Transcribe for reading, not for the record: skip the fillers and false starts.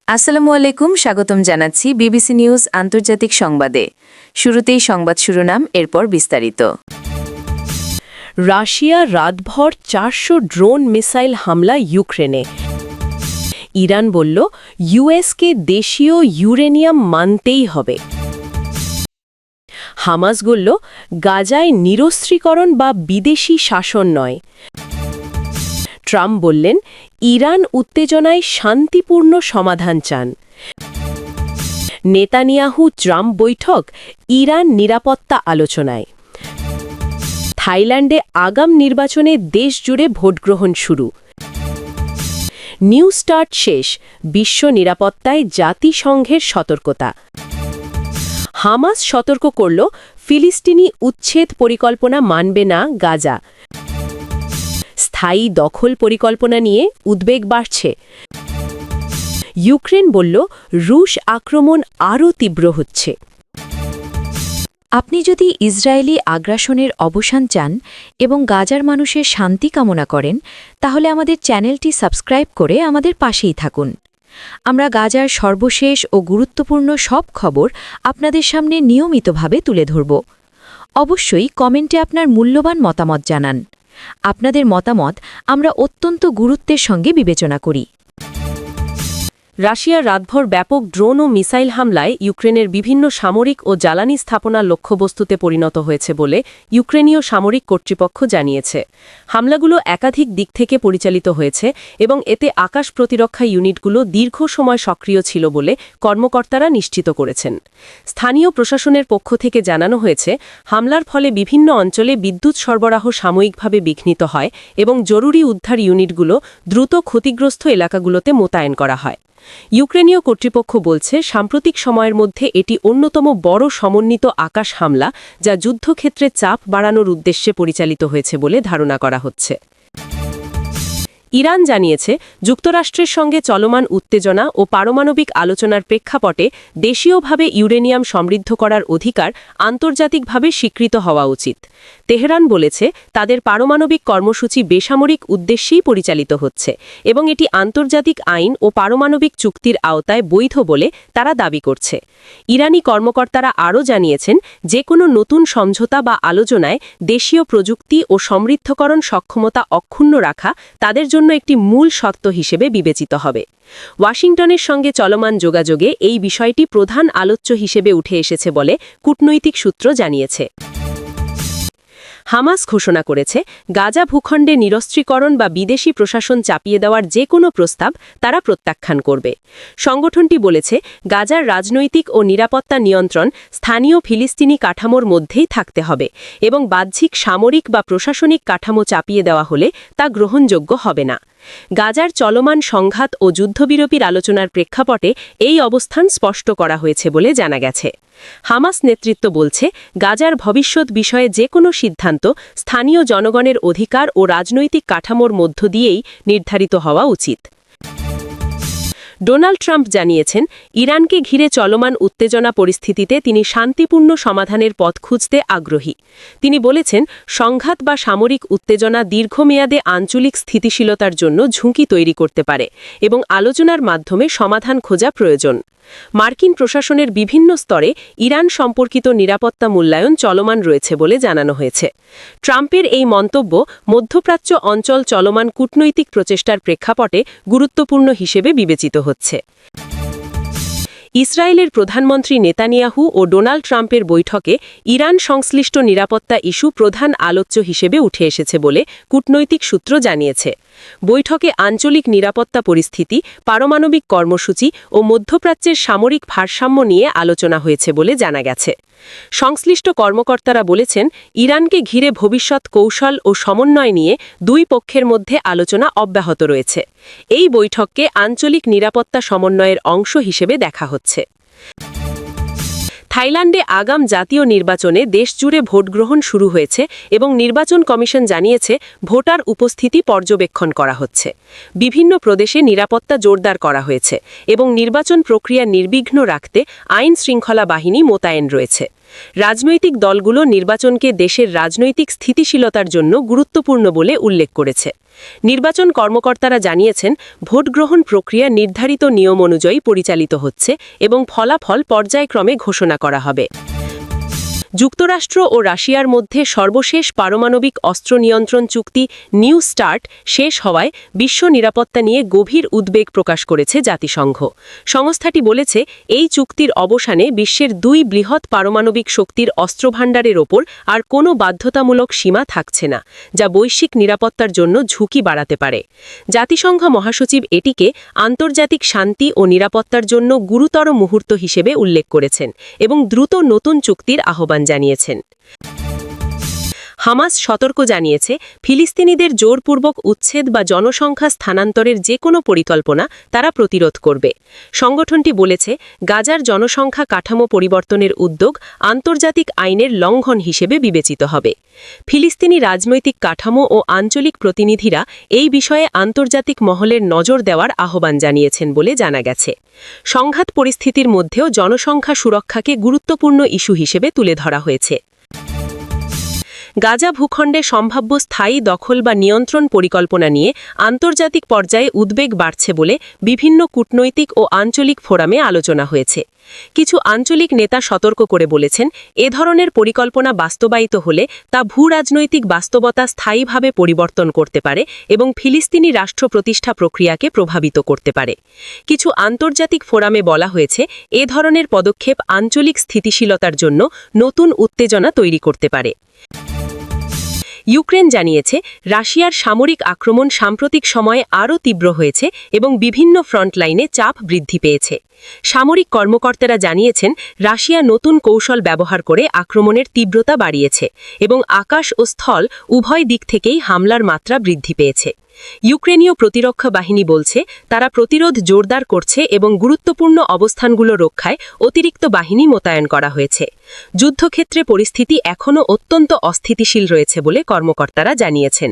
আসসালামু আলাইকুম, স্বাগতম জানাচ্ছি বিবিসি নিউজ আন্তর্জাতিক সংবাদে। শুরুতেই সংবাদ শিরোনাম, এরপর বিস্তারিত। রাশিয়া রাতভর ৪০০ ড্রোন মিসাইল হামলা ইউক্রেনে। ইরান বলল ইউএসকে দেশীয় ইউরেনিয়াম মানতেই হবে। হামাস বলল গাজায় নিরস্ত্রীকরণ বা বিদেশি শাসন নয়। ট্রাম্প বললেন ইরান উত্তেজনায় শান্তিপূর্ণ সমাধান চান। নেতানিয়াহু ট্রাম্প বৈঠক ইরান নিরাপত্তা আলোচনায়। থাইল্যান্ডে আগাম নির্বাচনে দেশজুড়ে ভোটগ্রহণ শুরু। নিউ স্টার্ট শেষ, বিশ্ব নিরাপত্তায় জাতিসংঘের সতর্কতা। হামাস সতর্ক করল ফিলিস্তিনি উচ্ছেদ পরিকল্পনা মানবে না গাজা। স্থায়ী দখল পরিকল্পনা নিয়ে উদ্বেগ বাড়ছে। ইউক্রেন বলল রুশ আক্রমণ আরও তীব্র হচ্ছে। আপনি যদি ইসরায়েলি আগ্রাসনের অবসান চান এবং গাজার মানুষের শান্তি কামনা করেন, তাহলে আমাদের চ্যানেলটি সাবস্ক্রাইব করে আমাদের পাশেই থাকুন। আমরা গাজার সর্বশেষ ও গুরুত্বপূর্ণ সব খবর আপনাদের সামনে নিয়মিতভাবে তুলে ধরব। অবশ্যই কমেন্টে আপনার মূল্যবান মতামত জানান। আপনাদের মতামত আমরা অত্যন্ত গুরুত্বের সঙ্গে বিবেচনা করি। রাশিয়ার রাতভর ব্যাপক ড্রোন ও মিসাইল হামলায় ইউক্রেনের বিভিন্ন সামরিক ও জ্বালানি স্থাপনার লক্ষ্যবস্তুতে পরিণত হয়েছে বলে ইউক্রেনীয় সামরিক কর্তৃপক্ষ জানিয়েছে। হামলাগুলো একাধিক দিক থেকে পরিচালিত হয়েছে এবং এতে আকাশ প্রতিরক্ষা ইউনিটগুলো দীর্ঘ সময় সক্রিয় ছিল বলে কর্মকর্তারা নিশ্চিত করেছেন। স্থানীয় প্রশাসনের পক্ষ থেকে জানানো হয়েছে, হামলার ফলে বিভিন্ন অঞ্চলে বিদ্যুৎ সরবরাহ সাময়িকভাবে বিঘ্নিত হয় এবং জরুরি উদ্ধার ইউনিটগুলো দ্রুত ক্ষতিগ্রস্ত এলাকাগুলোতে মোতায়েন করা হয়। ইউক্রেনীয় কর্তৃপক্ষ বলছে, সাম্প্রতিক সময়ের মধ্যে এটি অন্যতম বড় সমন্বিত আকাশ হামলা, যা যুদ্ধক্ষেত্রে চাপ বাড়ানোর উদ্দেশ্যে পরিচালিত হয়েছে বলে ধারণা করা হচ্ছে। ইরান জানিয়েছে, যুক্তরাষ্ট্রের সঙ্গে চলমান উত্তেজনা ও পারমাণবিক আলোচনার প্রেক্ষাপটে দেশীয়ভাবে ইউরেনিয়াম সমৃদ্ধ করার অধিকার আন্তর্জাতিকভাবে স্বীকৃত হওয়া উচিত। তেহরান বলেছে, তাদের পারমাণবিক কর্মসূচি বেসামরিক উদ্দেশ্যেই পরিচালিত হচ্ছে এবং এটি আন্তর্জাতিক আইন ও পারমাণবিক চুক্তির আওতায় বৈধ বলে তারা দাবি করছে। ইরানি কর্মকর্তারা আরও জানিয়েছেন, যে কোনো নতুন সমঝোতা বা আলোচনায় দেশীয় প্রযুক্তি ও সমৃদ্ধকরণ সক্ষমতা অক্ষুণ্ণ রাখা তাদের জন্য একটি মূল শর্ত হিসেবে বিবেচিত হবে। ওয়াশিংটনের সঙ্গে চলমান যোগাযোগে এই বিষয়টি প্রধান আলোচ্য হিসেবে উঠে এসেছে বলে কূটনৈতিক সূত্র জানিয়েছে। হামাস ঘোষণা করেছে, গাজা ভূখণ্ডে নিরস্ত্রীকরণ বা বিদেশি প্রশাসন চাপিয়ে দেওয়ার যে কোনো প্রস্তাব তারা প্রত্যাখ্যান করবে। সংগঠনটি বলেছে, গাজার রাজনৈতিক ও নিরাপত্তা নিয়ন্ত্রণ স্থানীয় ফিলিস্তিনি কাঠামোর মধ্যেই থাকতে হবে এবং বাহ্যিক সামরিক বা প্রশাসনিক কাঠামো চাপিয়ে দেওয়া হলে তা গ্রহণযোগ্য হবে না। গাজার চলমান সংঘাত ও যুদ্ধবিরতির আলোচনার প্রেক্ষাপটে এই অবস্থান স্পষ্ট করা হয়েছে বলে জানা গেছে। হামাস নেতৃত্ব বলছে, গাজার ভবিষ্যৎ বিষয়ে যে কোনো সিদ্ধান্ত স্থানীয় জনগণের অধিকার ও রাজনৈতিক কাঠামোর মধ্য দিয়েই নির্ধারিত হওয়া উচিত। ডোনাল্ড ট্রাম্প জানিয়েছেন, ইরানকে ঘিরে চলমান উত্তেজনা পরিস্থিতিতে তিনি শান্তিপূর্ণ সমাধানের পথ খুঁজতে আগ্রহী। তিনি বলেছেন, সংঘাত বা সামরিক উত্তেজনা দীর্ঘমেয়াদে আঞ্চলিক স্থিতিশীলতার জন্য ঝুঁকি তৈরি করতে পারে এবং আলোচনার মাধ্যমে সমাধান খোঁজা প্রয়োজন। মার্কিন প্রশাসনের বিভিন্ন স্তরে ইরান সম্পর্কিত নিরাপত্তা মূল্যায়ন চলমান রয়েছে বলে জানানো হয়েছে। ট্রাম্পের এই মন্তব্য মধ্যপ্রাচ্য অঞ্চল চলমান কূটনৈতিক প্রচেষ্টার প্রেক্ষাপটে গুরুত্বপূর্ণ হিসেবে বিবেচিত হচ্ছে। ইসরায়েলের প্রধানমন্ত্রী নেতানিয়াহু ও ডোনাল্ড ট্রাম্পের বৈঠকে ইরান সংশ্লিষ্ট নিরাপত্তা ইস্যু প্রধান আলোচ্য হিসেবে উঠে এসেছে বলে কূটনৈতিক সূত্র জানিয়েছে। বৈঠকে আঞ্চলিক নিরাপত্তা পরিস্থিতি, পারমাণবিক কর্মসূচি ও মধ্যপ্রাচ্যের সামরিক ভারসাম্য নিয়ে আলোচনা হয়েছে বলে জানা গেছে। সংশ্লিষ্ট কর্মকর্তারা বলেছেন, ইরানকে ঘিরে ভবিষ্যৎ কৌশল ও সমন্বয় নিয়ে দুই পক্ষের মধ্যে আলোচনা অব্যাহত রয়েছে। এই বৈঠককে আঞ্চলিক নিরাপত্তা সমন্বয়ের অংশ হিসেবে দেখা হচ্ছে। থাইল্যান্ডে আগাম জাতীয় নির্বাচনে দেশজুড়ে ভোটগ্রহণ শুরু হয়েছে এবং নির্বাচন কমিশন জানিয়েছে, ভোটার উপস্থিতি পর্যবেক্ষণ করা হচ্ছে। বিভিন্ন প্রদেশে নিরাপত্তা জোরদার করা হয়েছে এবং নির্বাচন প্রক্রিয়া নির্বিঘ্ন রাখতে আইন শৃঙ্খলা বাহিনী মোতায়েন রয়েছে। রাজনৈতিক দলগুলো নির্বাচনকে দেশের রাজনৈতিক স্থিতিশীলতার জন্য গুরুত্বপূর্ণ বলে উল্লেখ করেছে। নির্বাচন কর্মকর্তারা জানিয়েছেন, ভোট গ্রহণ প্রক্রিয়া নির্ধারিত নিয়ম অনুযায়ী পরিচালিত হচ্ছে এবং ফলাফল পর্যায়ক্রমে ঘোষণা করা হবে। যুক্তরাষ্ট্র ও রাশিয়ার মধ্যে সর্বশেষ পারমাণবিক অস্ত্র নিয়ন্ত্রণ চুক্তি নিউ স্টার্ট শেষ হওয়ায় বিশ্ব নিরাপত্তা নিয়ে গভীর উদ্বেগ প্রকাশ করেছে জাতিসংঘ। সংস্থাটি বলেছে, এই চুক্তির অবসানে বিশ্বের দুই বৃহৎ পারমাণবিক শক্তির অস্ত্রভাণ্ডারের ওপর আর কোনো বাধ্যতামূলক সীমা থাকছে না, যা বৈশ্বিক নিরাপত্তার জন্য ঝুঁকি বাড়াতে পারে। জাতিসংঘ মহাসচিব এটিকে আন্তর্জাতিক শান্তি ও নিরাপত্তার জন্য গুরুতর মুহূর্ত হিসেবে উল্লেখ করেছেন এবং দ্রুত নতুন চুক্তির আহ্বান জানিয়েছেন। হামাস সতর্ক জানিয়েছে, ফিলিস্তিনিদের জোরপূর্বক উচ্ছেদ বা জনসংখ্যা স্থানান্তরের যে কোনো পরিকল্পনা তারা প্রতিরোধ করবে। সংগঠনটি বলেছে, গাজার জনসংখ্যা কাঠামো পরিবর্তনের উদ্যোগ আন্তর্জাতিক আইনের লঙ্ঘন হিসেবে বিবেচিত হবে। ফিলিস্তিনি রাজনৈতিক কাঠামো ও আঞ্চলিক প্রতিনিধিরা এই বিষয়ে আন্তর্জাতিক মহলের নজর দেওয়ার আহ্বান জানিয়েছেন বলে জানা গেছে। সংঘাত পরিস্থিতির মধ্যেও জনসংখ্যা সুরক্ষাকে গুরুত্বপূর্ণ ইস্যু হিসেবে তুলে ধরা হয়েছে। গাজা ভূখণ্ডে সম্ভাব্য স্থায়ী দখল বা নিয়ন্ত্রণ পরিকল্পনা নিয়ে আন্তর্জাতিক পর্যায়ে উদ্বেগ বাড়ছে বলে বিভিন্ন কূটনৈতিক ও আঞ্চলিক ফোরামে আলোচনা হয়েছে। কিছু আঞ্চলিক নেতা সতর্ক করে বলেছেন, এ ধরনের পরিকল্পনা বাস্তবায়িত হলে তা ভূরাজনৈতিক বাস্তবতা স্থায়ীভাবে পরিবর্তন করতে পারে এবং ফিলিস্তিনি রাষ্ট্র প্রতিষ্ঠা প্রক্রিয়াকে প্রভাবিত করতে পারে। কিছু আন্তর্জাতিক ফোরামে বলা হয়েছে, এ ধরনের পদক্ষেপ আঞ্চলিক স্থিতিশীলতার জন্য নতুন উত্তেজনা তৈরি করতে পারে। ইউক্রেন জানিয়েছে, রাশিয়ার সামরিক আক্রমণ সাম্প্রতিক সময়ে আরও তীব্র হয়েছে এবং বিভিন্ন ফ্রন্টলাইনে চাপ বৃদ্ধি পেয়েছে। সামরিক কর্মকর্তারা জানিয়েছেন, রাশিয়া নতুন কৌশল ব্যবহার করে আক্রমণের তীব্রতা বাড়িয়েছে এবং আকাশ ও স্থল উভয় দিক থেকেই হামলার মাত্রা বৃদ্ধি পেয়েছে। ইউক্রেনীয় প্রতিরক্ষা বাহিনী বলছে, তারা প্রতিরোধ জোরদার করছে এবং গুরুত্বপূর্ণ অবস্থানগুলো রক্ষায় অতিরিক্ত বাহিনী মোতায়েন করা হয়েছে। যুদ্ধক্ষেত্রে পরিস্থিতি এখনও অত্যন্ত অস্থিতিশীল রয়েছে বলে কর্মকর্তারা জানিয়েছেন।